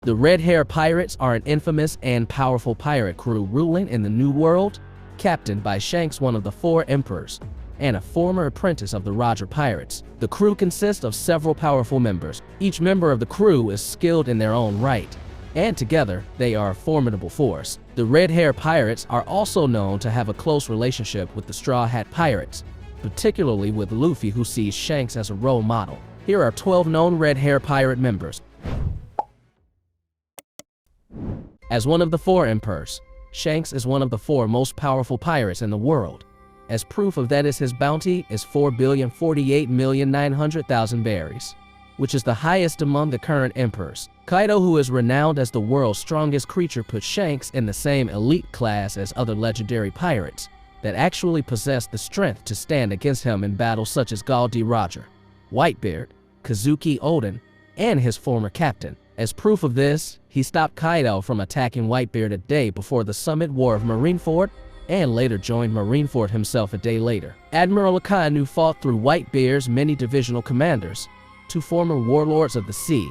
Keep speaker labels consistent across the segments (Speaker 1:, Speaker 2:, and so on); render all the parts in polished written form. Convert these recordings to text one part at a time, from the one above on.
Speaker 1: The Red-Haired Pirates are an infamous and powerful pirate crew ruling in the New World, captained by Shanks, one of the 4 emperors, and a former apprentice of the Roger Pirates. The crew consists of several powerful members. Each member of the crew is skilled in their own right, and together they are a formidable force. The Red-Haired Pirates are also known to have a close relationship with the Straw Hat Pirates, particularly with Luffy, who sees Shanks as a role model. Here are 12 known Red-Haired Pirate members. As one of the 4 emperors, Shanks is one of the 4 most powerful pirates in the world. As proof of that is his bounty is 4,048,900,000 berries, which is the highest among the current emperors. Kaido, who is renowned as the world's strongest creature, puts Shanks in the same elite class as other legendary pirates that actually possess the strength to stand against him in battles, such as Gall D. Roger, Whitebeard, 𝐋𝐢𝐜𝐞𝐬𝐞, and his former captain. As proof of this, he stopped Kaido from attacking Whitebeard a day before the Summit War of Marineford, and later joined Marineford himself a day later. Admiral 𝐋𝐢𝐜𝐞 fought through Whitebeard's many divisional commanders, 2 former warlords of the sea,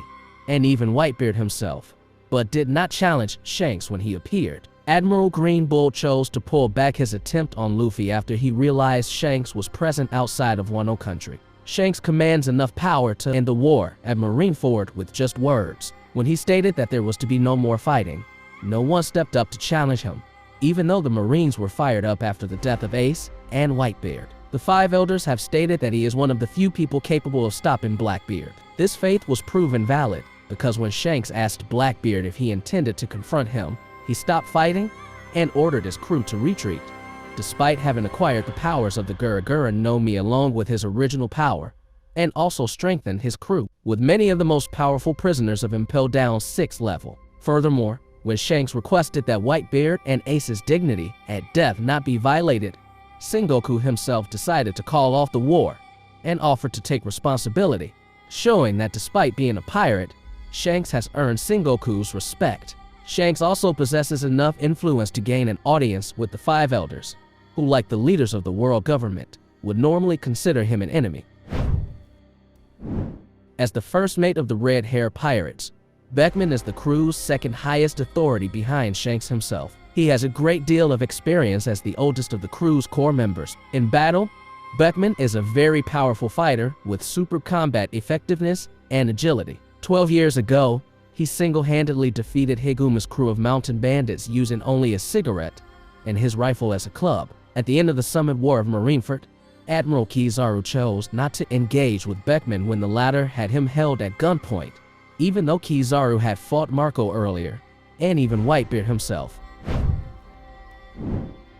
Speaker 1: and even Whitebeard himself, but did not challenge Shanks when he appeared. Admiral Green Bull chose to pull back his attempt on Luffy after he realized Shanks was present outside of Wano country. Shanks commands enough power to end the war at Marineford with just words. When he stated that there was to be no more fighting, no one stepped up to challenge him, even though the Marines were fired up after the death of Ace and Whitebeard. The 5 elders have stated that he is one of the few people capable of stopping Blackbeard. This faith was proven valid because when Shanks asked Blackbeard if he intended to confront him, he stopped fighting and ordered his crew to retreat. Despite having acquired the powers of the Guruguru no Mi along with his original power, and also strengthened his crew with many of the most powerful prisoners of Impel Down's 6th level. Furthermore, when Shanks requested that Whitebeard and Ace's dignity at death not be violated, Sengoku himself decided to call off the war and offered to take responsibility, showing that despite being a pirate, Shanks has earned Sengoku's respect. Shanks also possesses enough influence to gain an audience with the 5 elders, who, like the leaders of the world government, would normally consider him an enemy. As the first mate of the Red-Haired Pirates, Beckman is the crew's 2nd highest authority behind Shanks himself. He has a great deal of experience as the oldest of the crew's core members. In battle, Beckman is a very powerful fighter with super combat effectiveness and agility. 12 years ago, he single-handedly defeated Higuma's crew of mountain bandits using only a cigarette and his rifle as a club. At the end of the Summit War of Marineford, Admiral Kizaru chose not to engage with Beckman when the latter had him held at gunpoint, even though Kizaru had fought Marco earlier, and even Whitebeard himself.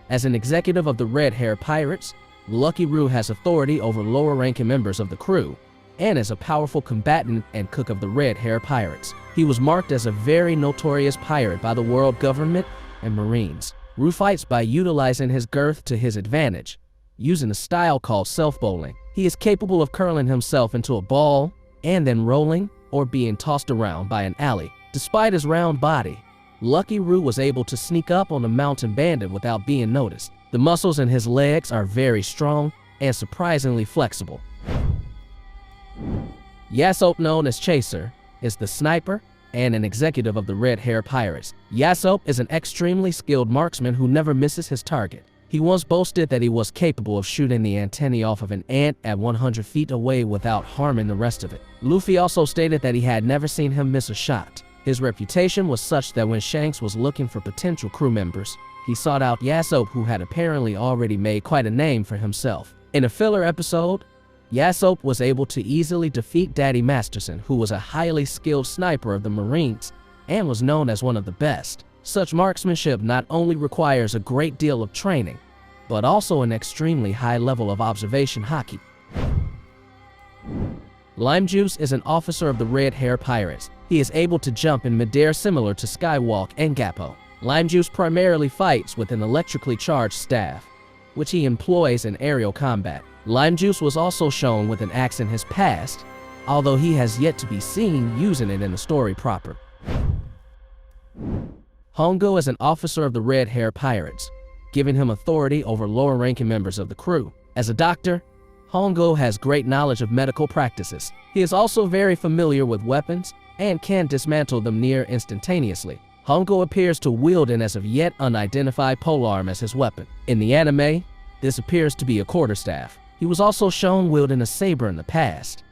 Speaker 1: As an executive of the Red-Haired Pirates, Lucky Roo has authority over lower-ranking members of the crew, and is a powerful combatant and cook of the Red-Haired Pirates. He was marked as a very notorious pirate by the world government and Marines. Roo fights by utilizing his girth to his advantage, using a style called self-bowling. He is capable of curling himself into a ball and then rolling or being tossed around by an alley. Despite his round body, Lucky Roo was able to sneak up on a mountain bandit without being noticed. The muscles in his legs are very strong and surprisingly flexible. Yasopp, known as Chaser, is the sniper and an executive of the Red-Haired Pirates. Yasopp is an extremely skilled marksman who never misses his target. He once boasted that he was capable of shooting the antennae off of an ant at 100 feet away without harming the rest of it. Luffy also stated that he had never seen him miss a shot. His reputation was such that when Shanks was looking for potential crew members, he sought out Yasopp, who had apparently already made quite a name for himself. In a filler episode, Yasopp was able to easily defeat Daddy Masterson, who was a highly skilled sniper of the Marines and was known as one of the best. Such marksmanship not only requires a great deal of training, but also an extremely high level of observation haki. Lime Juice is an officer of the Red-Haired Pirates. He is able to jump in midair similar to Skywalk and Gappo. Lime Juice primarily fights with an electrically charged staff, which he employs in aerial combat. Lime Juice was also shown with an axe in his past, although he has yet to be seen using it in the story proper. Hongo is an officer of the Red-Haired Pirates, giving him authority over lower-ranking members of the crew. As a doctor, Hongo has great knowledge of medical practices. He is also very familiar with weapons and can dismantle them near instantaneously. Hongo appears to wield an as of yet unidentified polearm as his weapon. In the anime, this appears to be a quarterstaff. He was also shown wielding a saber in the past.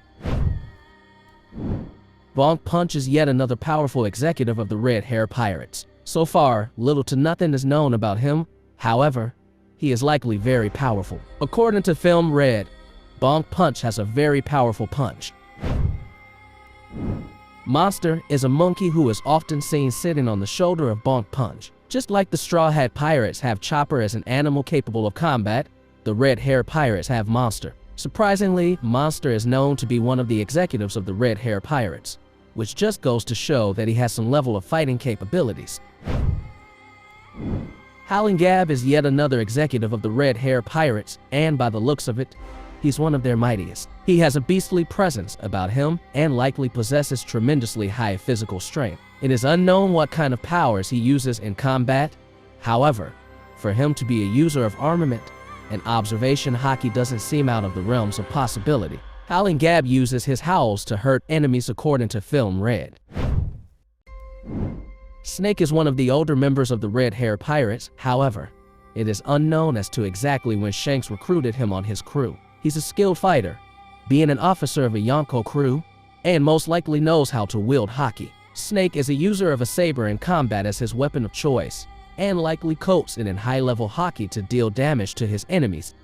Speaker 1: Bonk Punch is yet another powerful executive of the Red-Haired Pirates. So far, little to nothing is known about him. However, he is likely very powerful. According to Film Red, Bonk Punch has a very powerful punch. Monster is a monkey who is often seen sitting on the shoulder of Bonk Punch. Just like the Straw Hat Pirates have Chopper as an animal capable of combat, the Red-Haired Pirates have Monster. Surprisingly, Monster is known to be one of the executives of the Red-Haired Pirates, which just goes to show that he has some level of fighting capabilities. Howling Gab is yet another executive of the Red-Haired Pirates, and by the looks of it, he's one of their mightiest. He has a beastly presence about him and likely possesses tremendously high physical strength. It is unknown what kind of powers he uses in combat. However, for him to be a user of armament and observation haki doesn't seem out of the realms of possibility. Howling Gab uses his howls to hurt enemies according to Film Red. Snake is one of the older members of the Red-Haired Pirates. However, it is unknown as to exactly when Shanks recruited him on his crew. He's a skilled fighter, being an officer of a Yonko crew, and most likely knows how to wield haki. Snake is a user of a saber in combat as his weapon of choice, and likely coats it in high-level haki to deal damage to his enemies.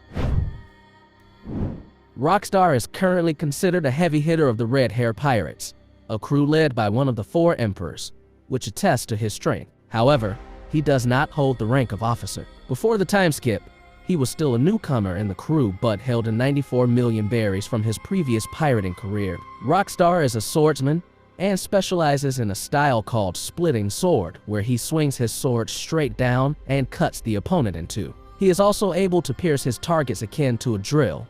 Speaker 1: Rockstar is currently considered a heavy hitter of the Red-Haired Pirates, a crew led by one of the 4 emperors, which attests to his strength. However, he does not hold the rank of officer. Before the time skip, he was still a newcomer in the crew but held in 94 million berries from his previous pirating career. Rockstar is a swordsman and specializes in a style called splitting sword, where he swings his sword straight down and cuts the opponent in two. He is also able to pierce his targets akin to a drill.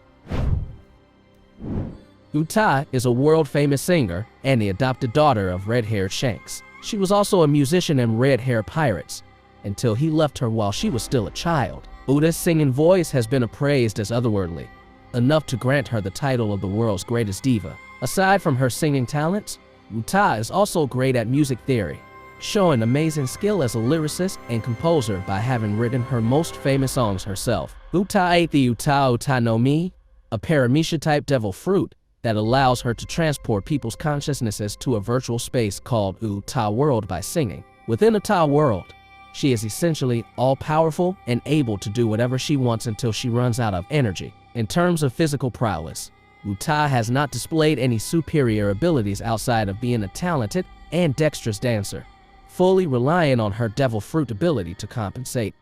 Speaker 1: 𝐿𝐼 is a world-famous singer and the adopted daughter of Red-Haired Shanks. She was also a musician in Red-Haired Pirates until he left her while she was still a child. 𝐿𝐼's singing voice has been appraised as otherworldly, enough to grant her the title of the world's greatest diva. Aside from her singing talents, 𝐿𝐼 is also great at music theory, showing amazing skill as a lyricist and composer by having written her most famous songs herself. 𝐿𝐼 ate the 𝐿𝐼 no Mi, a paramecia-type devil fruit that allows her to transport people's consciousnesses to a virtual space called 𝐿𝐼 World by singing. Within 𝐿𝐼 World, she is essentially all-powerful and able to do whatever she wants until she runs out of energy. In terms of physical prowess, 𝐿𝐼 has not displayed any superior abilities outside of being a talented and dexterous dancer, fully relying on her devil fruit ability to compensate.